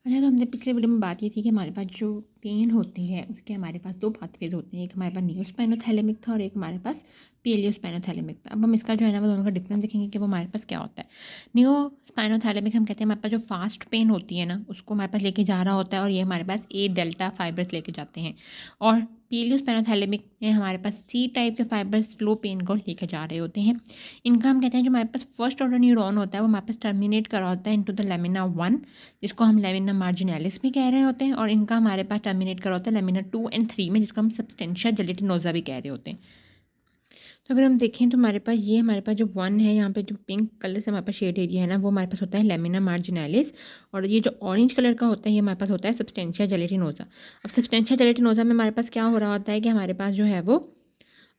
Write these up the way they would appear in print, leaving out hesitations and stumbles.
अच्छा, तो हमने पिछले वीडियो में बात ये थी कि हमारे पास जो पेन होती है उसके हमारे पास 2 पाथवेज़ होते हैं। एक हमारे पास नियोस्पाइनोथैलेमिक था और एक हमारे पास पिलियोस्पाइनोथैलेमिक था। अब हम इसका जो है ना वो दोनों का डिफरेंस देखेंगे कि वो हमारे पास क्या होता है। नियोस्पाइनोथैलेमिक हम कहते हैं हमारे पास जो फास्ट पेन होती है ना उसको हमारे पास लेके जा रहा होता है और ये हमारे पास ए डेल्टा फाइबर्स लेके जाते हैं। और पिलियोस्पाइनोथैलेमिक में हमारे पास सी टाइप के फाइबर्स स्लो पेन को लेके जा रहे होते हैं। इनका हम कहते हैं जो हमारे पास फर्स्ट ऑर्डर न्यूरॉन होता है वो हमारे पास टर्मिनेट कर रहा होता है इनटू द लेमिना 1, जिसको हम लेमिना मार्जिनैलिस भी कह रहे होते हैं, और इनका हमारे पास टर्मिनेट करा होता है लेमिना 2 एंड 3 में, जिसको हम सब्सटेंशिया जेलेटिनोजा भी कह रहे होते हैं। तो अगर हम देखें तो हमारे पास जो 1 है, यहाँ पे जो पिंक कलर से हमारे पास शेड एरिया है ना वो हमारे पास होता है लेमिना मार्जिनैलिस, और ये जो ऑरेंज कलर का होता है ये हमारे पास होता है सब्सटेंशिया जेलेटिनोजा। अब सब्सटेंशिया जेलेटिनोजा में हमारे पास क्या हो रहा होता है कि हमारे पास जो है वो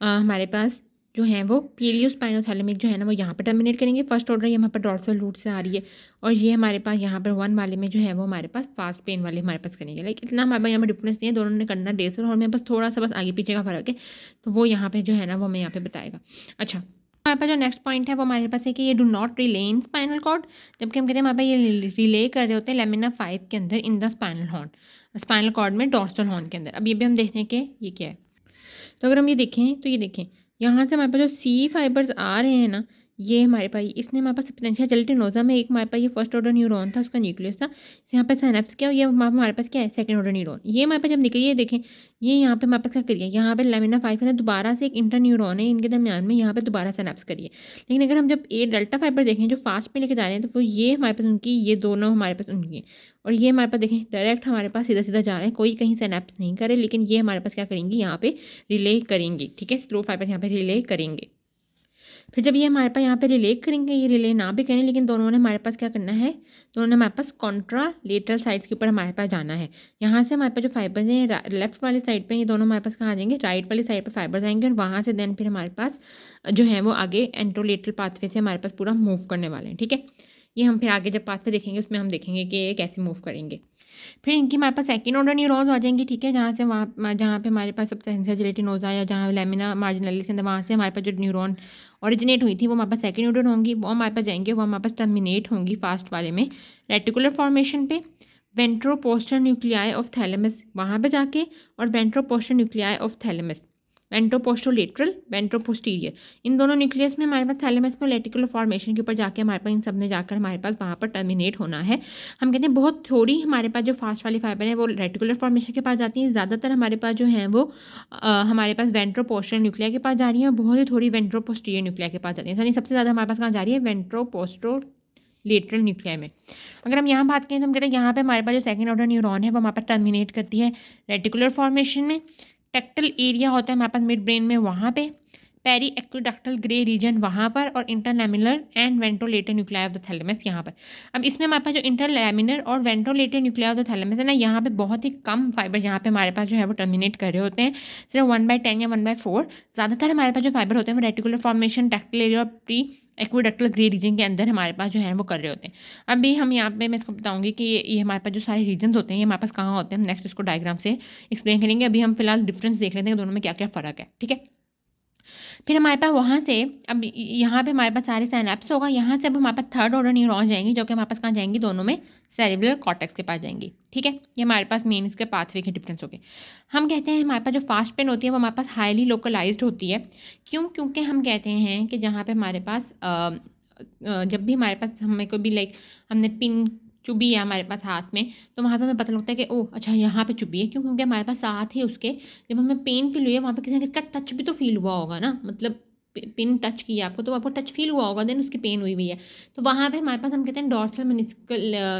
हमारे पास जो है वो पीलियोस्पाइनोथैलेमिक जो है ना वो यहाँ पे टर्मिनेट करेंगे फर्स्ट ऑर्डर, ये हमारे पास डॉर्सल रूट से आ रही है, और ये हमारे पास यहाँ पर 1 वाले में जो है वो हमारे पास फास्ट पेन वाले हमारे पास करेंगे। लाइक इतना हमारे पास यहाँ पर डिफरेंस नहीं है, दोनों ने करना 150 और मेरे पास थोड़ा सा बस आगे पीछे का फर्क है, तो वो यहाँ पे जो है ना वो हमें यहाँ पे बताएगा। अच्छा, हमारे पास जो नेक्स्ट पॉइंट है वो हमारे पास है कि ये do not rely in spinal cord, जबकि हम कहते हैं हमारे पास ये रिले कर रहे होते हैं लेमिना 5 के अंदर in the spinal horn, spinal cord में डॉर्सल हॉर्न के अंदर। अब ये भी हम देखते हैं कि ये क्या है। तो अगर हम ये देखें तो ये देखें यहाँ से हमारे पास जो सी फाइबर्स आ रहे हैं ना, ये हमारे पास इसने हमारे पास सब्सटेंशिया जेलेटिनोजा में एक हमारे पास ये फर्स्ट ऑर्डर न्यूरॉन था, उसका न्यूक्लियस था, यहाँ पे सिनेप्स क्या, ये हमारे पास क्या है सेकंड ऑर्डर न्यूरॉन। ये हमारे पास जब निकली है देखें, ये यहाँ पे हमारे पास क्या करिए, यहाँ पे लेमिना 5 है दोबारा से एक इंटर न्यूरॉन है इनके दरमियान में, यहाँ पे दोबारा सिनेप्स करिए। लेकिन अगर हम जब ए डेल्टा फाइबर देखें जो फास्ट पे लेके जा रहे हैं तो वो ये हमारे पास उनकी, ये दोनों हमारे पास उनकी है, और ये हमारे पास देखें डायरेक्ट हमारे पास सीधा सीधा जा रहे हैं, कोई कहीं सिनेप्स नहीं करे, लेकिन ये हमारे पास क्या करेंगी यहाँ पे रिले करेंगे। ठीक है, स्लो फाइबर यहाँ पे रिले करेंगे। फिर जब ये हमारे पास यहाँ पे रिले करेंगे, ये रिले ना भी करें लेकिन दोनों ने हमारे पास क्या करना है, दोनों ने हमारे पास कॉन्ट्रा लेटरल साइड्स के ऊपर हमारे पास जाना है। यहाँ से हमारे पास जो फाइबर्स हैं लेफ्ट वाली साइड पे, ये दोनों हमारे पास कहाँ आ जाएंगे, राइट वाली साइड पे फाइबर्स आएंगे, और वहाँ से देन फिर हमारे पास जो है वो आगे एंट्रोलेटरल पाथवे से हमारे पास पूरा मूव करने वाले हैं। ठीक है, ये हम फिर आगे जब पाथवे देखेंगे उसमें हम देखेंगे कि ये कैसे मूव करेंगे। फिर इनकी हमारे पास सेकंड ऑर्डर न्यूरॉन्स आ जाएंगी। ठीक है, जहाँ से वहाँ जहाँ पे हमारे पास सब्सटेंशिया जेलेटिनोजा या जहाँ लेमिना मार्जिनैलिस के अंदर वहाँ से हमारे पास जो न्यूरॉन ओरिजिनेट हुई थी वो हमारे पास सेकंड ऑर्डर होंगी, वो हमारे पास जाएंगे, वो हमारे पास टर्मिनेट होंगी फास्ट वाले में रेटिकुलर फॉर्मेशन पे वेंट्रोपोस्टर न्यूक्लियाई ऑफ थैलेमस वहाँ पे जाके, और वेंट्रोपोस्टर न्यूक्लियाई ऑफ थैलेमस वेंट्रोपोस्टोलेटरल वेंट्रोपोस्टीरियर, इन दोनों न्यूक्लियस में हमारे पास थैलेमस में रेटिकुलर फॉर्मेशन के ऊपर जाके हमारे पास इन सब ने जाकर हमारे पास वहाँ पर टर्मिनेट होना है। हम कहते हैं बहुत थोड़ी हमारे पास जो फास्ट वाली फाइबर है वो रेटिकुलर फॉर्मेशन के पास जाती हैं, ज़्यादातर हमारे पास जो है वो हमारे पास वेंट्रोपोस्टर न्यूक्लिया के पास जा रही है, और बहुत ही थोड़ी वेंट्रोपोस्टीरियर न्यूक्लिया के पास जा रही है। यानी सबसे ज़्यादा हमारे पास कहाँ जा रही है, वेंट्रोपोस्टो लेटरल न्यूक्लिया में। अगर हम यहाँ बात करें तो हम कहते हैं यहाँ पे हमारे पास जो सेकंड ऑर्डर न्यूरॉन है वो हमारे पास टर्मिनेट करती है रेटिकुलर फॉर्मेशन में, टेक्टल एरिया होता है हमारे पास मिड ब्रेन में वहाँ पे, पेरी एक्विडक्टल ग्रे रीजन वहाँ पर, और interlaminar and ventrolateral nuclei of the thalamus यहाँ पर। अब इसमें हमारे पास जो इंटरलैमिनर और ventrolateral nuclei of the thalamus है ना, यहाँ पे बहुत ही कम फाइबर यहाँ पे हमारे पास जो है वो टर्मिनेट कर रहे होते हैं, सिर्फ 1/10 या 1/4। ज़्यादातर हमारे पास जो फाइबर होते हैं वो रेटिकुलर फॉर्मेशन टेक्टल एरिया और प्री एक्विडक्टल ग्रे रीजन के अंदर हमारे पास जो है वो कर रहे होते हैं। अभी हम यहाँ पे मैं इसको बताऊंगी कि ये हमारे पास जो सारे रीजन्स होते हैं ये हमारे पास कहाँ होते हैं, हम नेक्स्ट इसको डायग्राम से एक्सप्लेन करेंगे। अभी हम फिलहाल डिफरेंस देख लेते हैं दोनों में क्या क्या फ़र्क है। ठीक है, फिर हमारे पास वहाँ से अब यहाँ पे हमारे पास सारे साइनेप्स होगा, यहाँ से अब हमारे पास थर्ड ऑर्डर न्यूरॉन जाएंगी जो कि हमारे पास कहाँ जाएंगी, दोनों में सेरेब्रल कॉर्टेक्स के पास जाएंगी। ठीक है, ये हमारे पास मेन इसके पाथवे के डिफरेंस हो गए। हम कहते हैं हमारे पास जो फास्ट पेन होती है वो हमारे पास हाईली लोकलाइज्ड होती है। क्यों, क्योंकि हम कहते हैं कि जहाँ पे हमारे पास जब भी हमारे पास हमें कोई भी लाइक हमने पिन चुभी है हमारे पास हाथ में, तो वहाँ पे हमें पता लगता है कि ओह अच्छा यहाँ पे चुभी है। क्यों, क्योंकि हमारे पास साथ ही उसके जब हमें पेन फील हुई है वहाँ पे किसी ना किसी का टच भी तो फील हुआ होगा ना, मतलब पिन टच किया आपको तो आपको टच फील हुआ होगा, देन उसकी पेन हुई हुई है। तो वहाँ पे हमारे पास हम कहते हैं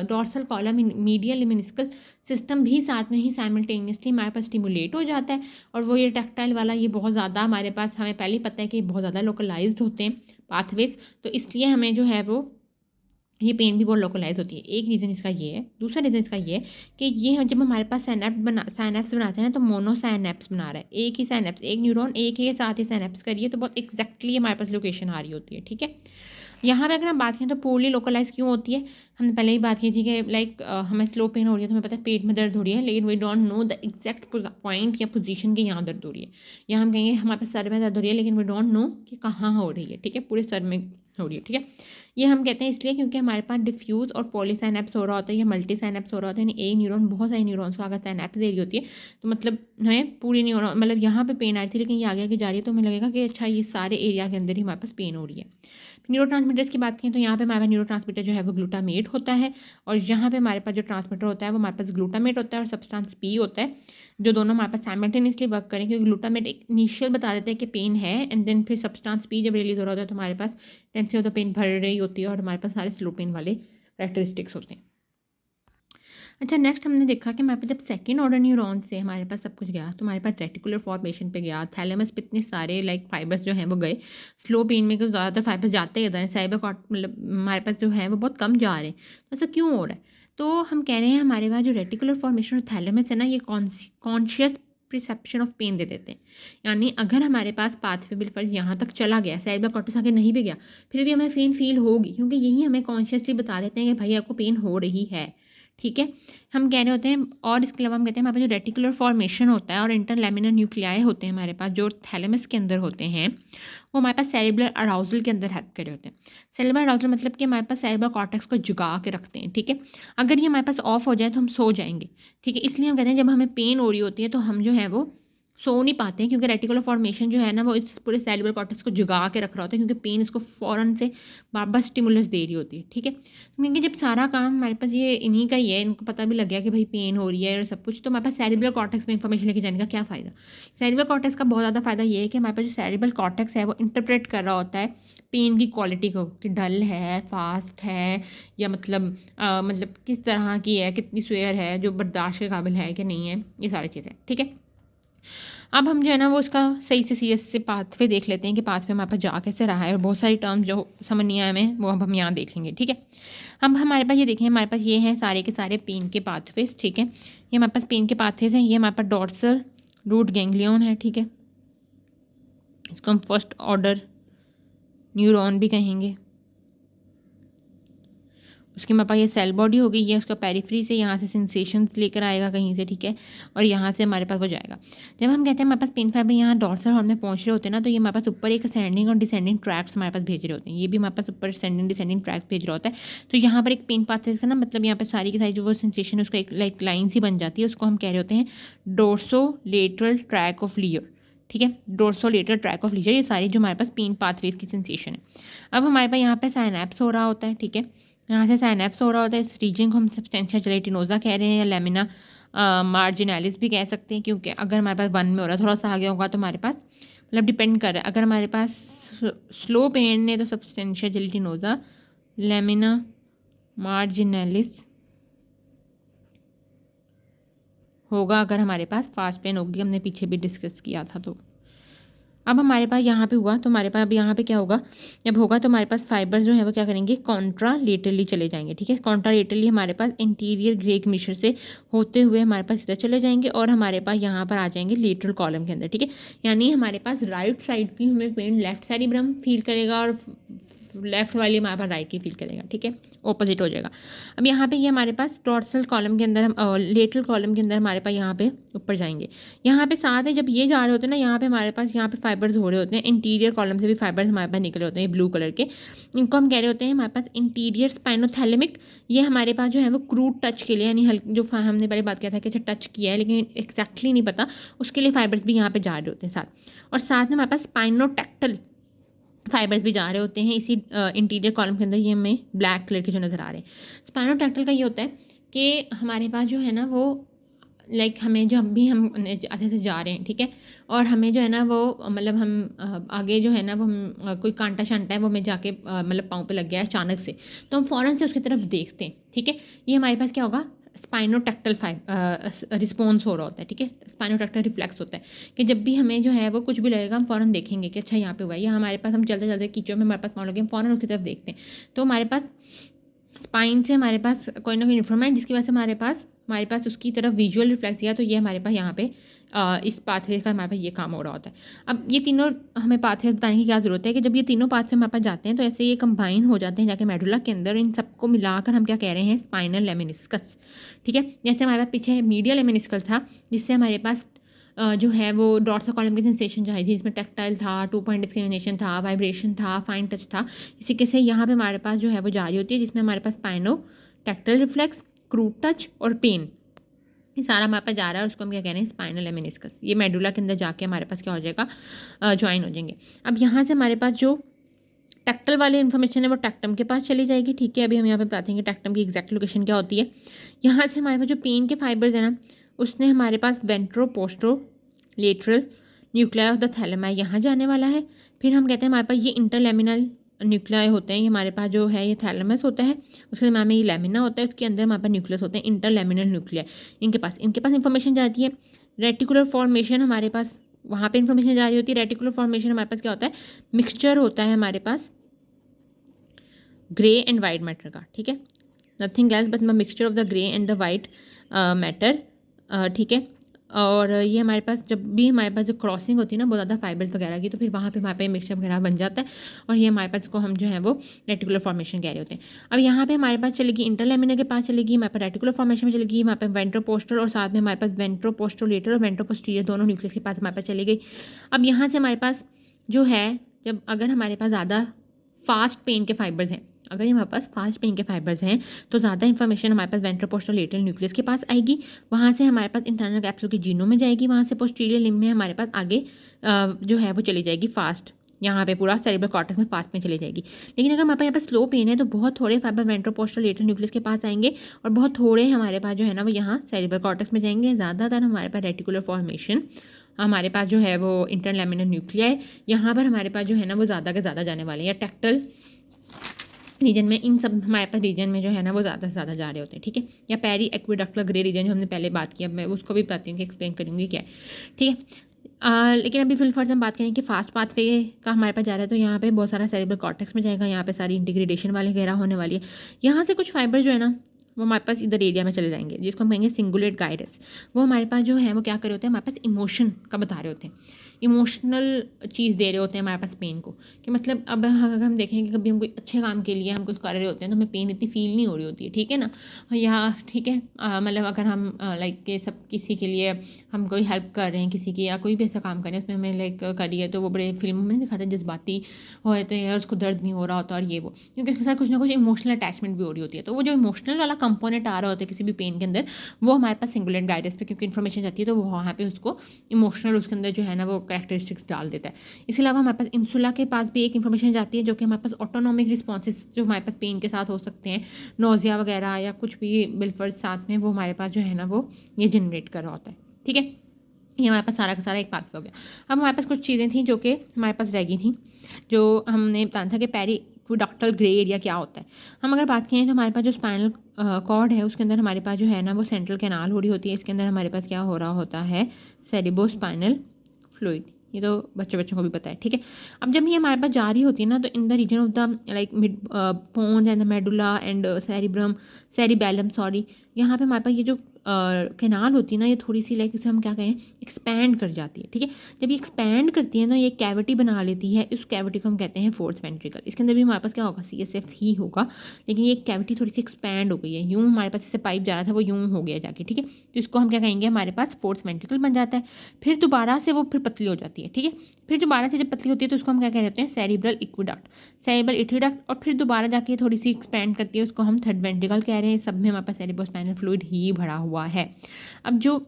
डॉर्सल कॉलम मीडियल मिनिस्कल सिस्टम भी साथ में ही साइमल्टेनियसली हमारे पास स्टिमुलेट हो जाता है, और वो ये टैक्टाइल वाला ये बहुत ज़्यादा हमारे पास हमें पहले ही पता है कि बहुत ज़्यादा लोकलाइज्ड होते हैं पाथवेज, तो इसलिए हमें जो है वो ये पेन भी बहुत लोकलाइज होती है। एक रीज़न इसका ये है। दूसरा रीज़न इसका ये है कि ये जब हमारे पास साइनेप्स बनाते हैं ना तो मोनो साइनेप्स बना रहा है, एक ही साइनेप्स, एक न्यूरॉन एक ही साथ ही साइनेप्स करिए तो बहुत एक्जैक्टली हमारे पास लोकेशन आ रही होती है। ठीक है, यहाँ पे अगर हम बात करें तो पूर्ली लोकलाइज क्यों होती है, हमने पहले ही बात की थी कि लाइक हमें स्लो पेन हो रही है तो हमें पता है पेट में दर्द हो रही है, लेकिन we don't know the exact point या पोजीशन के यहाँ दर्द हो रही है। यहाँ हम कहेंगे हमारे पास सर में दर्द हो रही है लेकिन वी डोंट नो कि कहाँ हो रही है। ठीक है, पूरे सर में हो रही है, ठीक है। ये हम कहते हैं इसलिए क्योंकि हमारे पास डिफ्यूज़ और पॉलीसाइनेप्स हो रहा होता है या मल्टी साइनेप्स हो रहा होता है, यानी एक न्यूरॉन बहुत सारे न्यूरॉन्स को अगर साइनेप्स दे रही होती है तो मतलब हमें पूरी न्यूरॉन मतलब यहाँ पे पेन आ रही थी लेकिन ये आगे आगे जा रही है तो हमें लगेगा कि अच्छा ये सारे एरिया के अंदर ही हमारे पास पेन हो रही है। न्यूरोट्रांसमीटर्स की बात करें तो यहाँ पे हमारे पास न्यूरोट्रांसमीटर जो है वो ग्लूटामेट होता है, और यहाँ पे हमारे पास जो ट्रांसमीटर होता है वो हमारे पास ग्लूटामेट होता है और सब्सटेंस पी होता है, जो दोनों हमारे पास साइमल्टेनियसली वर्क करें, क्योंकि ग्लूटामेट एक इनिशियल बता देता है कि पेन है, एंड देन फिर सब्सटेंस पी जब रिलीज हो रहा होता है तो हमारे पास टेंसियो तो पेन भर रही होती है और हमारे पास सारे स्लो पेन वाले कैरेक्टरिस्टिक्स होते हैं। अच्छा, नेक्स्ट हमने देखा कि हमारे पास जब सेकंड ऑर्डर न्यूरॉन से हमारे पास सब कुछ गया तो हमारे पास रेटिकुलर फॉर्मेशन पे गया, थैलेमस पे इतने सारे लाइक फाइबर्स जो हैं वो गए। स्लो पेन में ज़्यादातर फाइबर्स जाते ही हैं, साइबर कॉट मतलब हमारे पास जो है वो बहुत कम जा रहे हैं, तो ऐसा क्यों हो रहा है? तो हम कह रहे हैं हमारे पास जो रेटिकुलर फॉर्मेशन और थैलेमस है ना, ये कॉन्शियस परसेप्शन ऑफ पेन दे देते हैं। यानी अगर हमारे पास पाथवे बिल्कुल यहाँ तक चला गया, साइबर कॉर्टेक्स आगे नहीं भी गया, फिर भी हमें पेन फील होगी, क्योंकि यही हमें कॉन्शियसली बता देते हैं कि भाई आपको पेन हो रही है, ठीक है। हम कह रहे होते हैं, और इसके अलावा हम कहते हैं हमारे पास जो रेटिकुलर फॉर्मेशन होता है और इंटरलैमिनर न्यूक्लियाई होते हैं हमारे पास जो थैलेमस के अंदर होते हैं, वो हमारे पास सेरिब्रल अराउजल के अंदर हेल्प करे होते हैं। सेरिब्रल अराउजल मतलब कि हमारे पास सेरिब्रल कॉर्टेक्स को जगा के रखते हैं, ठीक है। अगर ये हमारे पास ऑफ हो जाए तो हम सो जाएंगे, ठीक है। इसलिए हम कहते हैं जब हमें पेन हो रही होती है तो हम जो है वो सो नहीं पाते हैं, क्योंकि रेटिकुलर फॉर्मेशन जो है ना वो इस पूरे सेरिब्रल कॉर्टेक्स को जगा के रख रहा होता है, क्योंकि पेन इसको फ़ौरन से बार बार स्टिमुलस दे रही होती है, ठीक है। क्योंकि जब सारा काम हमारे पास ये इन्हीं का ही है, इनको पता भी लग गया कि भाई पेन हो रही है और सब कुछ, तो हमारे पास सेरिब्रल कॉर्टेक्स में इंफॉर्मेशन लेके जाने का क्या फ़ायदा? सेरिब्रल कॉर्टेक्स का बहुत ज़्यादा फ़ायदा ये है कि हमारे पास जो सेरिब्रल कॉर्टेक्स है वो इंटरप्रेट कर रहा होता है पेन की क्वालिटी को, कि डल है, फास्ट है, या मतलब किस तरह की है, कितनी स्वेयर है, जो बर्दाश्त के काबिल है कि नहीं है, ये सारी चीज़ें, ठीक है। अब हम जो है ना वो उसका सही से सीरियस से पाथवे देख लेते हैं कि पाथवे हमारे पास जा कैसे रहा है, और बहुत सारी टर्म्स जो समझ नहीं आए हमें वो अब हम यहाँ देख लेंगे, ठीक है। हम हमारे पास ये देखें, हमारे पास ये हैं सारे के सारे पेन के पाथवेज, ठीक है। ये हमारे पास पेन के पाथवेज हैं, ये हमारे पास डॉर्सल रूट गैंग्लियन है, ठीक है। इसको हम फर्स्ट ऑर्डर न्यूरॉन भी कहेंगे। उसके हमारे पास ये सेल बॉडी होगी, ये उसका पेरिफ्री से यहाँ से सेंसेशंस लेकर आएगा कहीं से, ठीक है, और यहाँ से हमारे पास हो जाएगा। जब हम कहते हैं हमारे पास पेन फाइबर यहाँ डॉर्सल हॉर्न में पहुँच रहे होते हैं ना, तो ये हमारे पास ऊपर एक असेंडिंग और डिसेंडिंग ट्रैक्स हमारे पास भेज रहे होते हैं, ये भी हमारे पास ऊपर असेंडिंग डिसेंडिंग ट्रैक्स भेज रहा होता है। तो यहाँ पर एक पेन पाथवे का ना मतलब यहाँ पर सारी की सारी जो वो सेंसेशन है उसका एक लाइक लाइन सी बन जाती है, उसको हम कह रहे होते हैं डोर्सोलेटरल ट्रैक ऑफ लियर, ठीक है। डोर्सोलेटरल ट्रैक ऑफ लीजर, ये सारी जो हमारे पास पेन पाथवेज की सेंसेशन है। अब हमारे पास यहाँ पे साइनैप्स हो रहा होता है, ठीक है, यहाँ से साइनैप्स हो रहा होता है। इस रीजन को हम सब्सटेंशिया जेलेटिनोजा कह रहे हैं या लेमिना मार्जिनालिस भी कह सकते हैं, क्योंकि अगर हमारे पास वन में हो रहा है, थोड़ा सा आगे होगा तो हमारे पास मतलब डिपेंड कर रहा है। अगर हमारे पास स्लो पेन है तो सब्सटेंशिया जेलेटिनोजा, लेमिना मार्जिनालिस होगा। अगर हमारे पास फास्ट पेन होगी, हमने पीछे भी डिस्कस किया था। तो अब हमारे पास यहाँ पे हुआ तो हमारे पास अब यहाँ पे क्या होगा, जब होगा तो हमारे पास फाइबर्स जो है वो क्या करेंगे, कॉन्ट्रा लेटरली चले जाएंगे, ठीक है। कॉन्ट्रा लेटरली हमारे पास इंटीरियर ग्रेक मिशर से होते हुए हमारे पास इधर चले जाएंगे और हमारे पास यहाँ पर आ जाएंगे लेटरल कॉलम के अंदर, ठीक है। यानी हमारे पास राइट साइड की हमें पेन लेफ्ट सेरिब्रम फील करेगा और लेफ्ट वाली हमारे पास राइट की फील करेगा, ठीक है, ऑपोजिट हो जाएगा। अब यहाँ पे ये हमारे पास डॉर्सल कॉलम के अंदर हम लेटरल कॉलम के अंदर हमारे पास यहाँ पे ऊपर जाएंगे। यहाँ पे साथ है जब ये जा रहे होते हैं ना, यहाँ पे हमारे पास यहाँ पे फाइबर्स हो रहे होते हैं, इंटीरियर कॉलम से भी फाइबर्स हमारे पास निकले होते हैं ब्लू कलर के, इनको हम कह रहे होते हैं हमारे पास इंटीरियर स्पाइनोथैलेमिक। ये हमारे पास जो है वो क्रूड टच के लिए, यानी जो हमने पहले बात किया था कि अच्छा टच किया है लेकिन एक्जैक्टली नहीं पता, उसके लिए फाइबर्स भी यहाँ पे जा रहे होते हैं साथ, और साथ में हमारे पास स्पाइनोटैक्टल फाइबर्स भी जा रहे होते हैं इसी इंटीरियर कॉलम के अंदर। ये हमें ब्लैक कलर के जो नज़र आ रहे हैं। स्पाइनोटैक्टल का ये होता है कि हमारे पास जो है ना वो लाइक हमें जो अभी हम ऐसे से जा रहे हैं, ठीक है, और हमें जो है ना वो मतलब हम आगे जो है ना वो हम कोई कांटा शांटा है वो हमें जाके मतलब पाँव पे लग गया है अचानक से, तो हम फ़ौरन से उसकी तरफ देखते हैं, ठीक है। ये हमारे पास क्या होगा, स्पाइनोटैक्टल रिस्पॉन्स हो रहा होता है, ठीक है। स्पाइनोटैक्टल रिफ्लेक्स होता है कि जब भी हमें जो है वो कुछ भी लगेगा हम फ़ौरन देखेंगे कि अच्छा यहाँ पे हुआ है, या हमारे पास हम चलते चलते कीचड़ में हमारे पास पाँव लगे हम फ़ौरन उसकी तरफ देखते हैं। तो हमारे पास स्पाइन से हमारे पास कोई ना कोई इन्फॉर्मेशन जिसकी वजह से हमारे पास उसकी तरफ विजुअल रिफ्लेक्स किया, तो ये हमारे पास यहाँ पे इस पाथवे का हमारे पास ये काम हो रहा होता है। अब ये तीनों हमें पाथवे बताने की क्या ज़रूरत है कि जब ये तीनों पाथवे हमारे पास जाते हैं तो ऐसे ये कंबाइन हो जाते हैं जाके मेडुला के अंदर, इन सबको मिलाकर हम क्या कह रहे हैं, स्पाइनल लेमिनिस्कस, ठीक है। जैसे हमारे पास पीछे मीडियल लेमिनिस्कस था जिससे हमारे पास जो है वो डॉट्स और कॉलम की सेंसेशन चाहिए थी, जिसमें टेक्टाइल था, 2 पॉइंट डिस्क्रिमिनेशन था, वाइब्रेशन था, फाइन टच था। इसी के से यहाँ पे हमारे पास जो है वो जारी होती है, जिसमें हमारे पास स्पाइनो टेक्टाइल रिफ्लेक्स, क्रूड टच और पेन, ये सारा हमारे पास जा रहा है। और उसको हम क्या कह रहे हैं, स्पाइनल लेमिनिस्कस। ये मेडुला के अंदर जाके हमारे पास क्या हो जाएगा, ज्वाइन हो जाएंगे। अब यहाँ से हमारे पास जो टैक्टल वाली इन्फॉर्मेशन है वो टैक्टम के पास चली जाएगी। ठीक है, अभी हम यहाँ पे बताते हैं कि टैक्टम की एग्जैक्ट लोकेशन क्या होती है। यहाँ से हमारे पास जो पेन के फाइबर्स है ना, उसने हमारे पास ventroposterolateral nuclei of the thalamus यहाँ जाने वाला है। फिर हम कहते हैं हमारे पास ये इंटरलेमिनल न्यूक्लियाई होते हैं। ये हमारे पास जो है ये थैलेमस होता है, उसके नाम में ये लेमिना होता है, उसके अंदर हमारे पास न्यूक्लियस होते हैं, इंटरलेमिनल न्यूक्लिया। इनके पास इंफॉर्मेशन जाती है। रेटिकुलर फॉर्मेशन हमारे पास वहाँ पे इंफॉर्मेशन जारी होती है। रेटिकुलर फॉर्मेशन हमारे पास क्या होता है, मिक्सचर होता है हमारे पास ग्रे एंड वाइट मैटर का। ठीक है, nothing else but mixture of the grey and the white matter. ठीक है, और ये हमारे पास जब भी हमारे पास जो क्रॉसिंग होती है ना बहुत ज़्यादा फाइबर्स वगैरह की, तो फिर वहाँ पे हमारे पास मिक्सचर वगैरह बन जाता है, और ये हमारे पास को हम जो है वो रेटिकुलर फॉर्मेशन कह रहे होते हैं। अब यहाँ पे हमारे पास चलेगी इंटरलेमिनर के पास चलेगी, हमारे पास रेटिकुलर फॉर्मेशन में चलेगी, वहाँ पे वेंट्रोपोस्टल और साथ में हमारे पास वेंट्रोपोस्टोलेटर और वेंट्रोपोस्टीरियर दोनों न्यूक्लियस के पास हमारे पास चली गई। अब यहाँ से हमारे पास जो है, जब अगर हमारे पास ज़्यादा फास्ट पेन के फाइबर्स हैं, अगर हमारे पास फास्ट पेन के फाइबर्स हैं, तो ज़्यादा इन्फॉर्मेशन हमारे पास वेंट्रोपोस्टल लेटरल न्यूक्लियस के पास आएगी। वहाँ से हमारे पास इंटरनल कैप्सूल की जीनोम में जाएगी, वहाँ से पोस्टीरियर लिम्ब में हमारे पास आगे जो है वो चली जाएगी फास्ट, यहाँ पे पूरा सेरेब्रल कॉर्टेक्स में फास्ट में चली जाएगी। लेकिन अगर हमारे पास यहाँ पर स्लो पेन है, तो बहुत थोड़े फाइबर वेंट्रोपोस्टल लेटरल न्यूक्लियस के पास आएंगे, और बहुत थोड़े हमारे पास जो है ना वो यहाँ सेरेब्रल कॉर्टेक्स में जाएंगे। ज़्यादातर हमारे पास रेटिकुलर फॉर्मेशन हमारे पास जो है वो इंटरलेमिनर न्यूक्लिया है, यहाँ पर हमारे पास जो है ना वो ज़्यादा के ज़्यादा जाने वाले हैं। या टैक्टल रीजन में, इन सब हमारे पास रीजन में जो है ना वो ज़्यादा से ज़्यादा जा रहे होते हैं। ठीक है, या पेरी एक्विडक्टल ग्रे रीजन जो हमने पहले बात किया, मैं उसको भी बताती हूँ कि एक्सप्लेन करूँगी क्या है। ठीक है, लेकिन अभी फिल फर्ज हम बात करें कि फास्ट पाथवे का हमारे पास जा रहा है, तो यहाँ पे बहुत सारा सेरेब्रल कॉर्टेक्स में जाएगा, यहाँ पे सारी इंटीग्रेशन वाले वगैरह होने वाली है। यहाँ से कुछ फाइबर जो है ना वो हमारे पास इधर एरिया में चले जाएंगे, जिसको हम कहेंगे सिंगुलेट गाइडस। वो हमारे पास जो है वो क्या कर रहे होते हैं, हमारे पास इमोशन का बता रहे होते हैं, इमोशनल चीज़ दे रहे होते हैं हमारे पास पेन को। कि मतलब अब अगर हम देखें कि कभी हम कोई अच्छे काम के लिए हम कुछ कर रहे होते हैं, तो हमें पेन इतनी फील नहीं हो रही होती है। ठीक है ना, या ठीक है, मतलब अगर हम लाइक के सब किसी के लिए हम कोई हेल्प कर रहे हैं किसी की, या कोई भी ऐसा काम कर रहे हैं उसमें हमें लाइक करिए, तो वो बड़े फिल्मों में नहीं दिखाते जज्बाती होते हैं और उसको दर्द नहीं हो रहा होता, और ये वो क्योंकि उसके साथ कुछ ना कुछ इमोशनल अटैचमेंट भी हो रही होती है। तो वो जो इमोशनल वाला कंपोनेंट आ रहा होता है किसी भी पेन के अंदर, वो हमारे पास सिंगुलेट गाइडस पे क्योंकि इन्फॉर्मेशन जाती है, तो वो वहाँ पे उसको इमोशनल उसके अंदर जो है ना वो कैरेक्टरिस्टिक्स डाल देता है। इसके अलावा हमारे पास इंसुला के पास भी एक इन्फॉर्मेशन जाती है, जो कि हमारे पास ऑटोनॉमिक रिस्पॉन्सेज जो हमारे पास पेन के साथ हो सकते हैं, नोजिया वगैरह या कुछ भी बिलफर्ज साथ में, वो हमारे पास जो है ना वो ये जनरेट कर रहा होता है। ठीक है, ये हमारे पास सारा का सारा एक पाथवे हो गया। अब हमारे पास कुछ चीज़ें थी जो कि हमारे पास रह गई थी, जो हमने बताया था कि पेरी एक्विडक्टल ग्रे एरिया क्या होता है। हम अगर बात करें तो हमारे पास जो स्पाइनल कॉर्ड है उसके अंदर हमारे पास जो है ना वो सेंट्रल कैनाल हो रही होती है। इसके अंदर हमारे पास क्या हो रहा होता है, सेरिब्रोस्पाइनल फ्लूइड। ये तो बच्चों को भी पता है। ठीक है, अब जब ये हमारे पास जा रही होती है ना, तो in the region of the like mid pons and the medulla and cerebellum sorry, यहाँ पे हमारे पास ये जो कैनाल होती है ना, ये थोड़ी सी लाइक इसे हम क्या कहें, एक्सपैंड कर जाती है। ठीक है, जब ये एक्सपैंड करती है ना, ये कैविटी बना लेती है, इस कैविटी को हम कहते हैं फोर्थ वेंट्रिकल। इसके अंदर भी हमारे पास क्या होगा, CSF ही होगा, लेकिन ये कैविटी थोड़ी सी एक्सपैंड हो गई है। यूँ हमारे पास इससे पाइप जा रहा था, वो यूँ हो गया जाके। ठीक है, तो इसको हम क्या कहेंगे, हमारे पास फोर्थ वेंट्रिकल बन जाता है। फिर दोबारा से वो फिर पतली हो जाती है। ठीक है, फिर दोबारा से जब पतली होती है तो उसको हम क्या कह रहे होते हैं, सेरिब्रल एक्विडक्ट, सेरिब्रल एक्विडक्ट, और फिर दोबारा जाके थोड़ी सी एक्सपैंड करती है, उसको हम थर्ड वेंट्रिकल कह रहे हैं। सब में हमारे पास सेरिब्रोस्पाइनल फ्लूइड ही भरा हुआ है। अब जो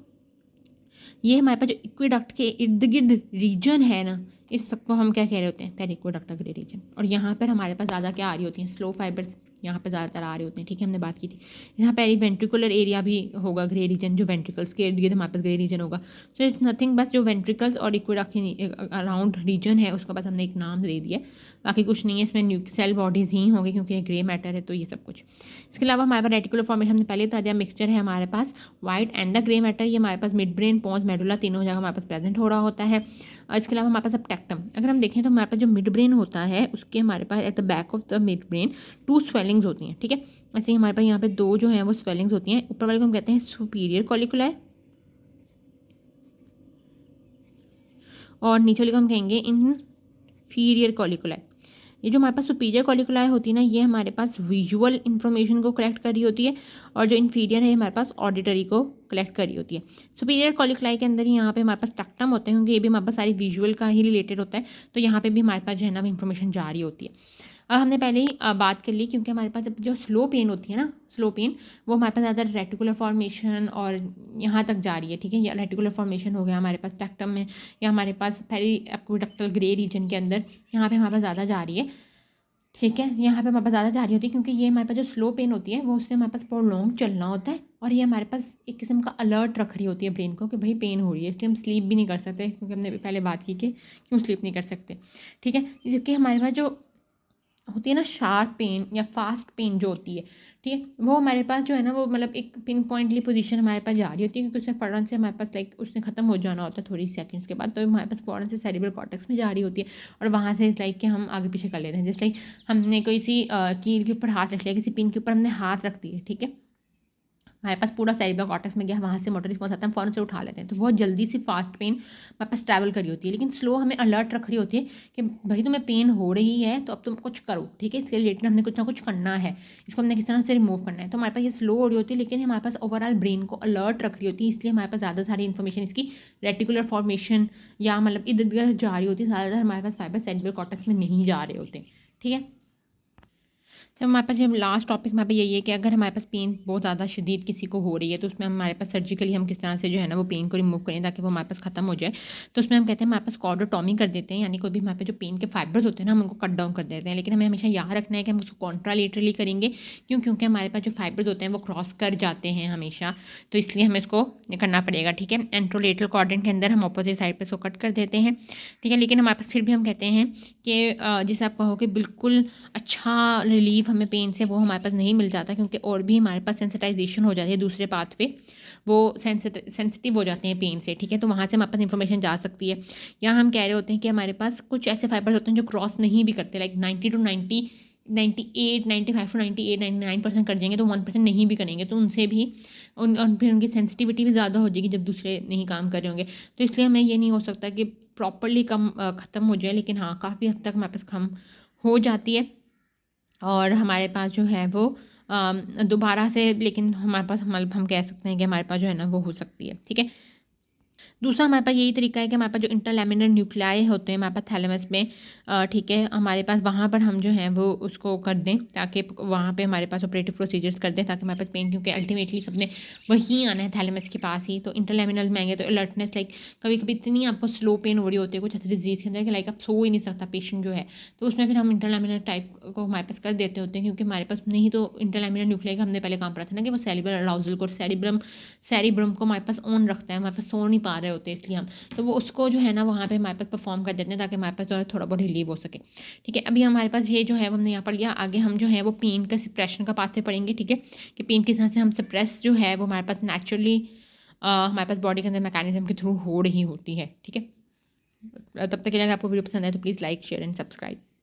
ये हमारे पास जो एक्विडक्ट के इर्द गिर्द रीजन है ना, इस सबको हम क्या कह रहे होते हैं, पेरिक्विडक्टल ग्रे रीजन। और यहाँ पर हमारे पास ज़्यादा क्या आ रही होती हैं, स्लो फाइबर्स यहाँ पर ज़्यादातर आ रहे होते हैं। ठीक है, हमने बात की थी। यहाँ पेरी वेंट्रिकुलर एरिया भी होगा ग्रे रीजन, जो वेंट्रिकल्स के इर्द गिर्द हमारे पास ग्रे रीजन होगा। सो इट्स नथिंग, बस जो वेंट्रिकल्स और एक्विडक्ट के अराउंड रीजन है उसका बस हमने एक नाम दे दिया, बाकी कुछ नहीं है इसमें। सेल बॉडीज़ ही होंगे क्योंकि ये ग्रे मैटर है, तो ये सब कुछ। इसके अलावा हमारे पास रेटिकुलर फॉर्मेशन हमने पहले बता दिया, मिक्सचर है हमारे पास white and the grey matter. ये हमारे पास मिड ब्रेन, पोन्स, मेडुला तीनों जगह हमारे पास प्रेजेंट हो रहा होता है। और इसके अलावा हमारे पास अब टेक्टम, अगर हम देखें तो हमारे पास जो मिड ब्रेन होता है उसके हमारे पास at the back of the midbrain 2 swellings होती हैं। ठीक है, ऐसे ही हमारे पास यहाँ पे 2 जो हैं वो स्वेलिंग्स होती हैं। ऊपर वाले को हम कहते हैं सुपीरियर कॉलिकुलाई, और नीचे वाले को हम कहेंगे इन्फीरियर कॉलिकुलाई। ये जो हमारे पास सुपीरियर कॉलिकुलाई होती है ना, ये हमारे पास विजुअल इन्फॉर्मेशन को कलेक्ट कर रही होती है, और जो इन्फीरियर है हमारे पास ऑडिटरी को कलेक्ट कर रही होती है। सुपीरियर कॉलिकुलाई के अंदर ही यहाँ पे हमारे पास टेक्टम होते हैं, क्योंकि ये भी हमारे पास सारी विजुअल का ही रिलेटेड होता है, तो यहाँ पे भी हमारे पास जो है ना वो इन्फॉर्मेशन जा रही होती है। अब हमने पहले ही बात कर ली, क्योंकि हमारे पास जब जो स्लो पेन होती है ना, स्लो पेन वो हमारे पास ज़्यादा रेटिकुलर फॉर्मेशन और यहाँ तक जा रही है, ठीक है। या रेटिकुलर फॉर्मेशन हो गया हमारे पास टेक्टम में, या हमारे पास पेरी एक्विडक्टल ग्रे रीजन के अंदर, यहाँ पे हमारे पास ज़्यादा जा रही है, ठीक है। यहाँ पे हमारे पास ज़्यादा जा रही होती है, क्योंकि ये हमारे पास जो स्लो पेन होती है वो उससे हमारे पास प्रोलॉन्ग चलना होता है, और ये हमारे पास एक किस्म का अलर्ट रख रही होती है ब्रेन को कि भाई पेन हो रही है, इसलिए हम स्लीप भी नहीं कर सकते, क्योंकि हमने पहले बात की कि क्यों स्लीप नहीं कर सकते, ठीक है। जबकि हमारे पास जो होती है ना शार्प पेन या फास्ट पेन जो होती है, ठीक है, वो हमारे पास जो है ना वो मतलब एक पिन पॉइंटली पोजीशन हमारे पास जा रही होती है, क्योंकि उसमें फ़ौरन से हमारे पास लाइक उसने ख़त्म हो जाना होता है थोड़ी सेकंड्स के बाद, तो हमारे पास फ़ौरन से सेरिब्रल कॉर्टेक्स में जा रही होती है, और वहाँ से इस लाइक के हम आगे पीछे कर लेते हैं। जैसे लाइक हमने कोई सी कील के ऊपर हाथ रख लिया, किसी पिन के ऊपर हमने हाथ रख दिया, ठीक है, हमारे पास पूरा सेरिब्रल कॉर्टेक्स में गया, वहाँ से मोटर रिस्पॉन्स आता है, हम फ़ौरन से उठा लेते हैं, तो बहुत जल्दी सी फास्ट पेन हमारे पास ट्रैवल करी होती है। लेकिन स्लो हमें अलर्ट रख रही होती है कि भाई तुम्हें पेन हो रही है तो अब तुम कुछ करो, ठीक है, इसके रिलेटेड हमने कुछ ना कुछ करना है, इसको हमने किस तरह से रिमूव करना है। तो हमारे पास ये स्लो हो रही होती है, लेकिन हमारे पास ओवरऑल ब्रेन को अलर्ट रख रही होती है, इसलिए हमारे पास ज़्यादा सारी इन्फॉर्मेशन इसकी रेटिकुलर फॉर्मेशन या मतलब इधर उधर जा रही होती है, ज़्यादातर हमारे पास फाइबर सेरिब्रल कॉर्टेक्स में नहीं जा रहे होते, ठीक है। तो हमारे पास जब लास्ट टॉपिक हमारे पास यही है कि अगर हमारे पास पेन बहुत ज़्यादा शदीद किसी को हो रही है, तो उसमें हमारे पास सर्जिकली हम किस तरह से जो है ना वो पेन को रिमूव करें ताकि वो हमारे पास ख़त्म हो जाए। तो उसमें हम कहते हैं हमारे पास कॉर्डोटॉमी कर देते हैं, यानी कोई भी हमारे पास जो पेन के फाइबर्स होते हैं ना हम उनको कट डाउन कर देते हैं। लेकिन हमें हमेशा याद रखना है कि हम उसको कॉन्ट्रालेटरली करेंगे, क्योंकि हमारे पास जो फाइबर्स होते हैं वो क्रॉस कर जाते हैं हमेशा, तो इसलिए हमें इसको करना पड़ेगा, ठीक है। एंट्रोलेटरल क्वाड्रेंट के अंदर हम अपोजिट साइड पर इसको कट कर देते हैं, ठीक है। लेकिन हमारे पास फिर भी हम कहते हैं कि जैसे आप कहो कि बिल्कुल अच्छा रिलीफ हमें पेन से वो हमारे पास नहीं मिल जाता, क्योंकि और भी हमारे पास सेंसिटाइजेशन हो जाती है दूसरे पाथ पे, वो सेंसिटिव हो जाते हैं पेन से, ठीक है। तो वहाँ से हमारे पास इंफॉर्मेशन जा सकती है। या हम कह रहे होते हैं कि हमारे पास कुछ ऐसे फाइबर्स होते हैं जो क्रॉस नहीं भी करते, लाइक 90 टू 98 95 टू 98 99% कर देंगे, तो 1% नहीं भी करेंगे, तो उनसे भी फिर उनकी सेंसिटिविटी भी ज़्यादा हो जाएगी जब दूसरे नहीं काम कर रहे होंगे। तो इसलिए हमें ये नहीं हो सकता कि प्रॉपरली कम ख़त्म हो जाए, लेकिन हाँ काफ़ी हद तक हमारे पास कम हो जाती है, और हमारे पास जो है वो दोबारा से, लेकिन हमारे पास हम कह सकते हैं कि हमारे पास जो है ना वो हो सकती है, ठीक है। दूसरा हमारे पास यही तरीका है कि हमारे पास जो इंटरलैमिनर न्यूक्लियाई होते हैं हमारे पास थैलेमस में, ठीक है, हमारे पास वहाँ पर हम जो हैं वो उसको कर दें, ताकि वहाँ पे हमारे पास ऑपरेटिव प्रोसीजर्स कर दें, ताकि हमारे पास पेन, क्योंकि अल्टीमेटली सबने वहीं आना है थैलेमस के पास ही। तो इंटरलैमिनल में आएंगे तो अलर्टनेस, लाइक कभी कभी इतनी आपको स्लो पेन हो रही होती है कुछ डिजीज़ के अंदर कि लाइक आप सो ही नहीं सकता पेशेंट जो है, तो उसमें फिर हम इंटरलैमिनर टाइप को हमारे पास कर देते होते हैं, क्योंकि हमारे पास नहीं तो इंटरलैमिनर न्यूक्लियाई का हमने पहले काम पढ़ा था ना कि वो सेरिब्रल अराउजल को, सेरिब्रम को हमारे पास ऑन रखता है, हमारे पास सो नहीं पा रहे होते, इसलिए हम तो वो उसको जो है ना वहाँ पे हमारे पास परफॉर्म कर देते हैं, ताकि हमारे पास जो है थोड़ा बहुत रिलीव हो सके, ठीक है। अभी हमारे पास ये जो है वो हमने यहाँ पढ़ लिया, आगे हम जो है वो पेन का सप्रेशन का पाथवे पढ़ेंगे, ठीक है, कि पेन किस तरह से हम सप्रेस जो है वो हमारे पास नेचुरली हमारे पास बॉडी के अंदर मैकेनिज्म के थ्रू हो रही होती है, ठीक है। तब तक के लिए अगर आपको वीडियो पसंद आए तो please like share and subscribe.